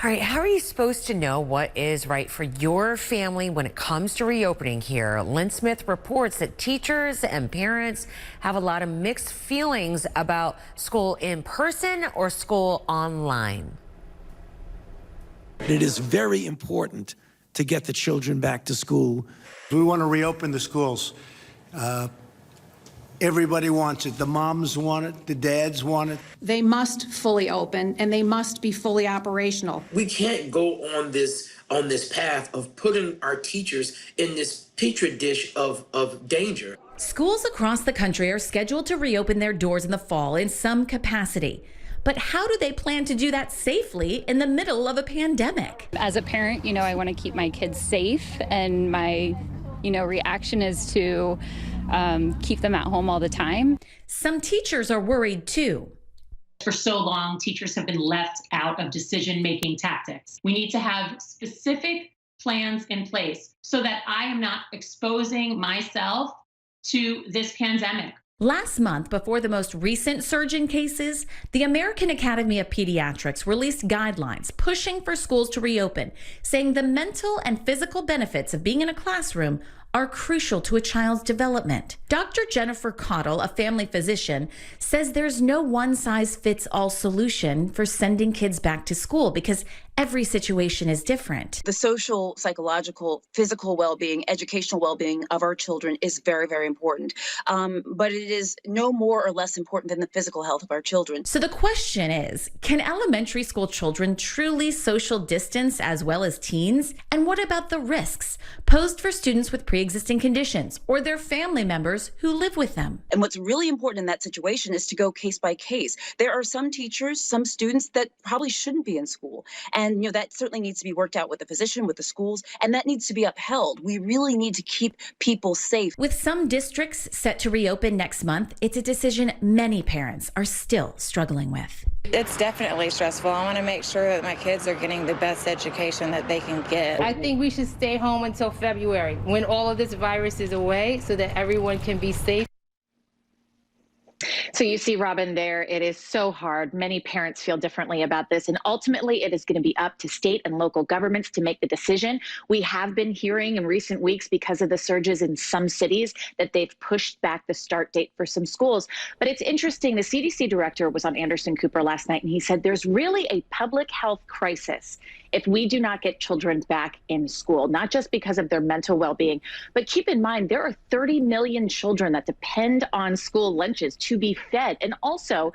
All right, how are you supposed to know what is right for your family when it comes to reopening here? Lynn Smith reports that teachers and parents have a lot of mixed feelings about school in person or school online. It is very important to get the children back to school. We want to reopen the schools. Everybody wants it. The moms want it. The dads want it. They must fully open and they must be fully operational. We can't go on this path of putting our teachers in this petri dish of danger. Schools across the country are scheduled to reopen their doors in the fall in some capacity. But how do they plan to do that safely in the middle of a pandemic? As a parent, I want to keep my kids safe, and my, reaction is to keep them at home all the time. Some teachers are worried too. For so long, teachers have been left out of decision-making tactics. We need to have specific plans in place so that I am not exposing myself to this pandemic. Last month, before the most recent surge in cases, the American Academy of Pediatrics released guidelines pushing for schools to reopen, saying the mental and physical benefits of being in a classroom are crucial to a child's development. Dr. Jennifer Caudle, a family physician, says there's no one-size-fits-all solution for sending kids back to school because every situation is different. The social, psychological, physical well-being, educational well-being of our children is very, very important. But it is no more or less important than the physical health of our children. So the question is, can elementary school children truly social distance as well as teens? And what about the risks posed for students with pre-existing conditions or their family members who live with them? And what's really important in that situation is to go case by case. There are some teachers, some students that probably shouldn't be in school. And that certainly needs to be worked out with the physician, with the schools, and that needs to be upheld. We really need to keep people safe. With some districts set to reopen next month, it's a decision many parents are still struggling with. It's definitely stressful. I want to make sure that my kids are getting the best education that they can get. I think we should stay home until February, when all of this virus is away, so that everyone can be safe. So you see, Robin, there, it is so hard. Many parents feel differently about this, and ultimately it is going to be up to state and local governments to make the decision. We have been hearing in recent weeks, because of the surges in some cities, that they've pushed back the start date for some schools. But it's interesting, the CDC director was on Anderson Cooper last night, and he said there's really a public health crisis if we do not get children back in school, not just because of their mental well-being, but keep in mind, there are 30 million children that depend on school lunches to be fed. And also,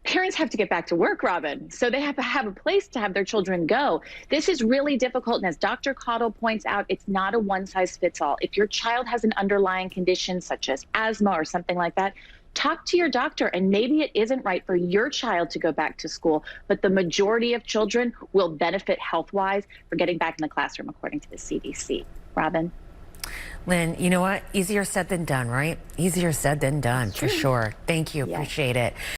parents have to get back to work, Robin, so they have to have a place to have their children go. This is really difficult, and as Dr. Caudle points out, it's not a one-size-fits-all. If your child has an underlying condition such as asthma or something like that, talk to your doctor, and maybe it isn't right for your child to go back to school, but the majority of children will benefit health-wise for getting back in the classroom, according to the CDC. Robin? Lynn, you know what? Easier said than done, right? Easier said than done, for sure. Thank you. Appreciate it.